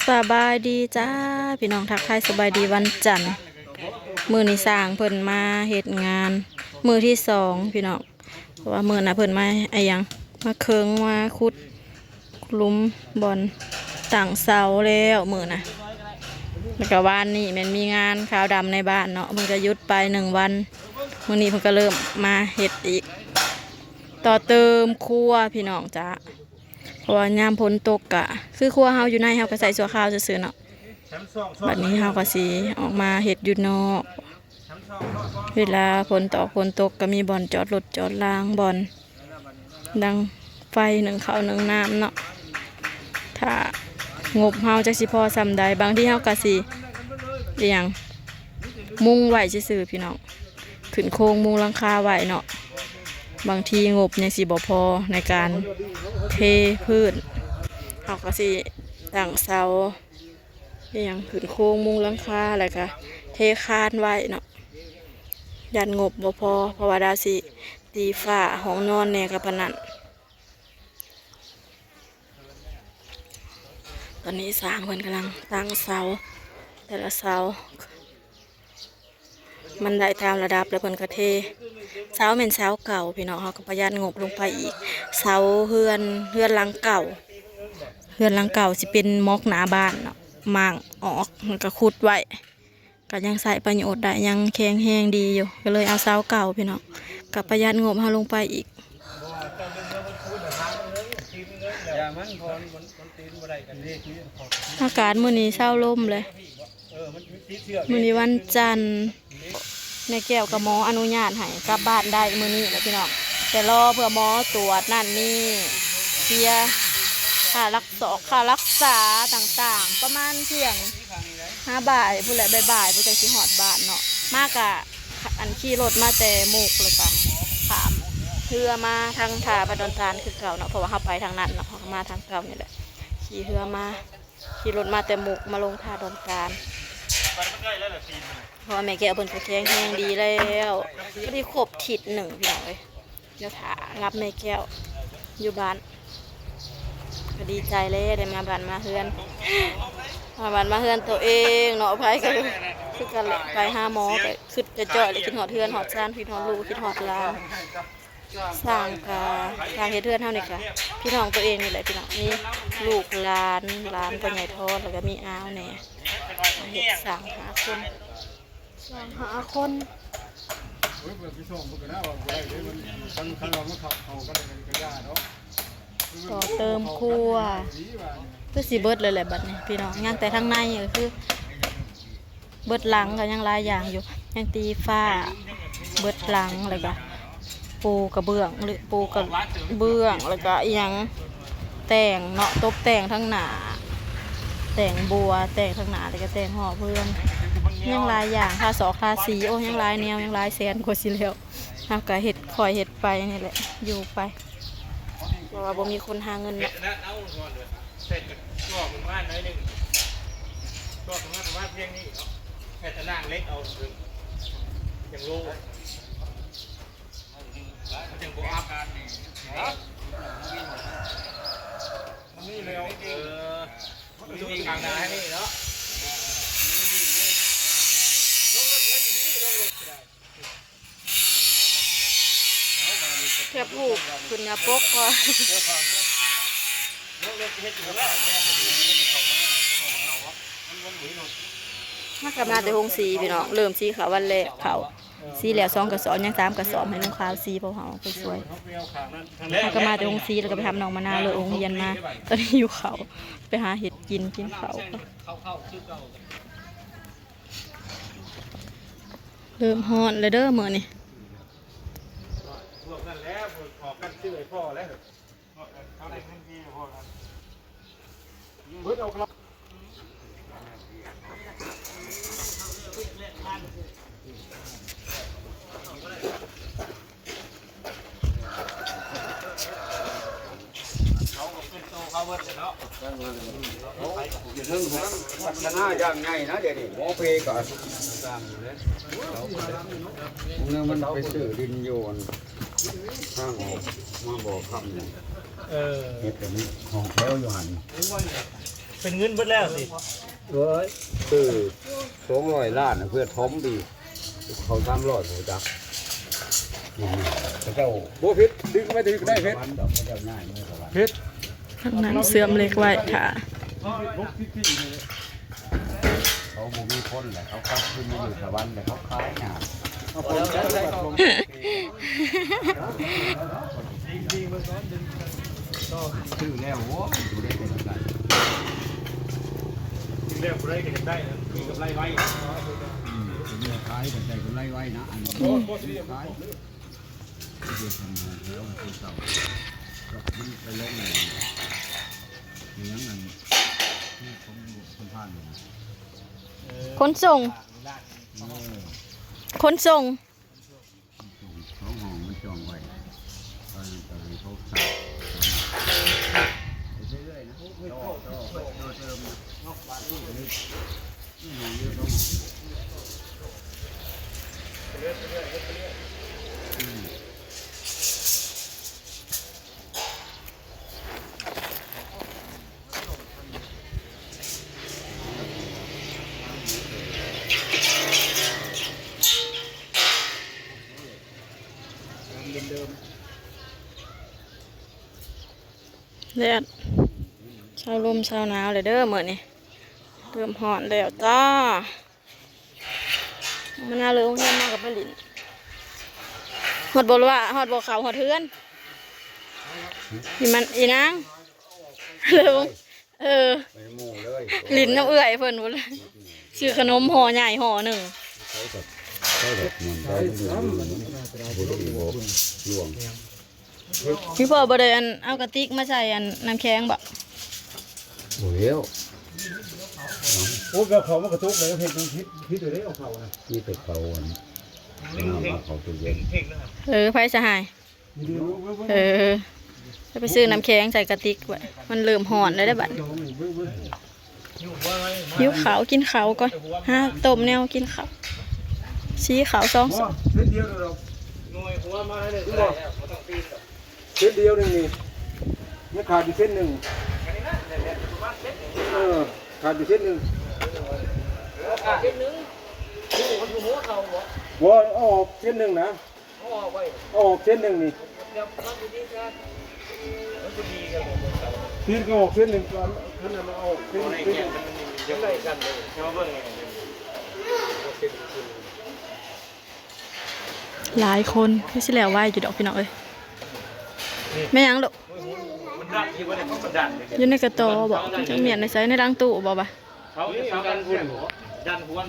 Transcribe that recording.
สบายดีจ้าพี่น้องทักทายสบายดีวันจันทร์มือนี่สร้างเพิ่นมาเหตุงานมือที่สองพี่น้องเพราะว่ามือน่ะเพิ่นมาไอ้ยังมาเคิงมาขุดลุมบอลต่างเสาแล้วมือน่ะแล้วก็วันนี้มันมีงานขาวดำในบ้านเนาะเพิ่นจะยุดไป1 วันมื้อนี้เพิ่นก็เริ่มมาเฮ็ดอีกต่อเติมครัวพี่น้องจ้าเพราะว่ายามฝนตกกะคือครัวเฮาอยู่ในเฮาก็ใส่ชั่วคราวซื่อๆเนาะบัดนี้เฮาก็สิออกมาเฮ็ดอยู่นอกเวลาฝนตกก็มีบ่อนจอดรถจอดล้างบ่อนดังไฟหนึ่งข้าวหนึ่งน้ำเนาะถ้างบเฮาจักสิพอซำใดบางที่เฮาก็สิเอียงมุงไว้ซื่อๆพี่น้องขึ้นโครงมุงหลังคาไว้เนาะบางทีงบยังสิบ่พอในการเทพื้นเฮาก็สิตั้งเสาอย่างขึ้นโครงมุงหลังคาแล้วก็เทคานไว้เนาะยันงบบ่พอเพราะว่าดาสิตีฝ้าห้องนอนแน่กับปานนั้นตอนนี้สร้างเพิ่นกำลังตั้งเสาแต่ละเสามันได้ตามระดับแล้วเพิ่นก็เทเสาเป็นเสาเก่าพี่น้องเฮาก็ประหยัดงบลงไปอีกเสาเฮือนหลังเก่าสิเป็นมอกหน้าบ้านเนาะมางออกมันก็ขุดไว้ก็ยังใส่ประโยชน์ได้ยังแข็งแรงดีอยู่ก็เลยเอาเสาเก่าพี่น้องก็ประหยัดงบเฮาลงไปอีกอากาศมื้อนี้เช้าลมเลยมื้อนี้วันจันทร์ในแก้วกับหมออนุญาตให้กลับบ้านได้มื้อนี้แหละพี่น้องแต่รอเพื่อหมอตรวจนั่นนี่เสียค่ารักษาต่างๆประมาณเที่ยง5 บ่ายผู้ใดบ่ายผู้ใดสิฮอดบ้านเนาะมากะอันขี่รถมาแต่มุกเลยค่ะถามเพื่อมาทางท่าประดอนตาลคือเก่าเนาะเพราะว่าเฮาไปทางนั้นเนาะเฮามาทางเก่านี่แหละขี่รถมาแต่มุกมาลงท่าดอนตาลเพราะแม่แก้วเพิ่นก็แข็งแรงดีแล้วก็ได้ครบทิศ1พี่น้องเอ้ยเดี๋ยวถ้ารับแม่แก้วอยู่บ้านก็ดีใจเลยได้มาบ้านมาเฮือนตัวเองเนาะไผก็คือกันแหละไปหาหมอก็คิดจะจ่อยเลยคิดฮอดเฮือนฮอดซ่านคิดฮอดลูกคิดฮอดหลานสร้างเฮ็ดเฮือนเฮานี่ค่ะพี่น้องตัวเองนี่แหละพี่น้องนี่ลูกหลานก็ใหญ่ทอดแล้วก็มีอ้าวแหน่เฮ็ดสร้างหาคนต่อเติมครัวคือสิเบิดเลยแหละบัดนี้พี่น้องยังแต่ทางในก็คือเบิดหลังก็ยังหลายอย่างอยู่ยังตีฝ้าเบิดหลังแล้วก็ปูกระเบื้องแล้วก็อีหยังแต่งเนาะตบแต่งทั้งหน้าแต่งบัวแต่งทั้งหน้าแล้วก็แต่งห่อเพื่อนยังหลายอย่างทาสีโอ้ยังหลายแนวยังหลายแสนกว่าสิแล้วเฮาก็เฮ็ดคอยเฮ็ดไปนี่แหละอยู่ไปเพราะว่าบ่มีคนหาเงินเนาะเสร็จก็ประมาณน้อยนึงก็ประมาณเพียงนี้เนาะแค่ตารางเล็กเอาอย่างโลจังบ่อัพนี่แล้วมันมีกลางนาให้นี่เนาะแค่ผูกขึ้นยาปกก็ถ้ากลับมาแต่หงสีพี่น้องเริ่มสีขาววันแรกเขาสีแล้ว2 กระสอบยัง3 กระสอบให้น้องขาวสีเพราะเขาไปสวยถ้ากลับมาแต่หงสีแล้วก็ไปทำน้องมะนาวเลยองค์เย็นมาตอนนี้อยู่เขาไปหาเห็ดกินเขาเริ่มฮอนเลยเด้อมื้อนี้พัฒนาอย่างไงนะเดี๋ยวนี้หมอเพก็เนื้อมันไปซื้อดินโยนข้างออกมาบอกคำเนี่ยเห็ดแบบนี้ของแถวอยู่หัน เป็นเงินเบิดแล้วสิ เอ้ยซื้อ200 ล้านเพื่อทอมดีเขา300บ่จักเจ้าบ่ผิดดึงไม่ถึงได้เพชรเพชร ข้างนั้นเสื่อมเหล็กไว้ค่ะ เขาบ่มีคนแหละเขากลับขึ้นมาอยู่สวรรค์แต่เขาขายหาเอาคนใช้เขาซื้อแล้วโว้อยู่ได้เป็นไร เรียกไรก็เห็นได้นะมีกับไรไว้ ขายแต่ใจก็ไล่ไว้นะอันนี้ขายเดี๋ยวทำงานแล้วคือเก่าก็ขึ้นไปลงเลยเลี้ยงอันที่ผมคนผ่านอยู่ ขนส่งขนส่ง เขาห้องมันจองไว้ตอนเขาสั่งเรื่อยๆนะเติมนอกบ้านนี่เยอะต้องแดดเช้าลมเช้าหนาวเลยเด้อมื้อนี้เริ่มร้อนแล้วจ้ามันน่าเลิงเฮียนมากกับมะลินฮอดบ่ว่าฮอดบ่เขาฮอดเทือนนี่มันอีนางเลิงไปหมู่เลย ลิ้นน้ำเอื้อยเพิ่นบ่เลยชื่อขนมห่อใหญ่ห่อหนึ่ง ใช่แบบมันได้บุหรี่หลวง พี่พ่อบ่ได้อันเอากระติกมาใส่อันน้ำแข็งบ่ โอ้ย โอ้กับเขามากระตุกเลยเพลงพิษอยู่ได้เอาเขานะ นี่เป็นเขาอันน้ำเขาตัวเย็น ไผสหายไปซื้อน้ำแข็งใส่กระติกไว้มันเริ่มร้อนแล้วได้อบัดหิวขาวกินขาวก่อนฮะต้มแนวกินขาวสีขาว2 เส้นเดียวเราหน่วยหัวมาเลยเส้นเดียวนึงนี่ไม่ขาดอีกเส้นหนึ่งขาดอีกเส้นหนึ่งขาดเส้นหนึ่งมันอยู่หัวเขาบ่บ่ออกเส้นหนึ่งนะออกเส้นหนึ่งนี่ทีนก็ออกเส้นหนึ่งก่อนขึ้นมาออกเส้นหนึ่งยังไงกันเลยมาเบิ่งหลายคนคือสิแล้วไหวอยู่ดอกพี่น้องเอ้ยแม่ยังลูกอยู่ในกระโตบอกจังเมียนในไซในรังตู้บอกป่ะ เขากันพุ่นดันหัว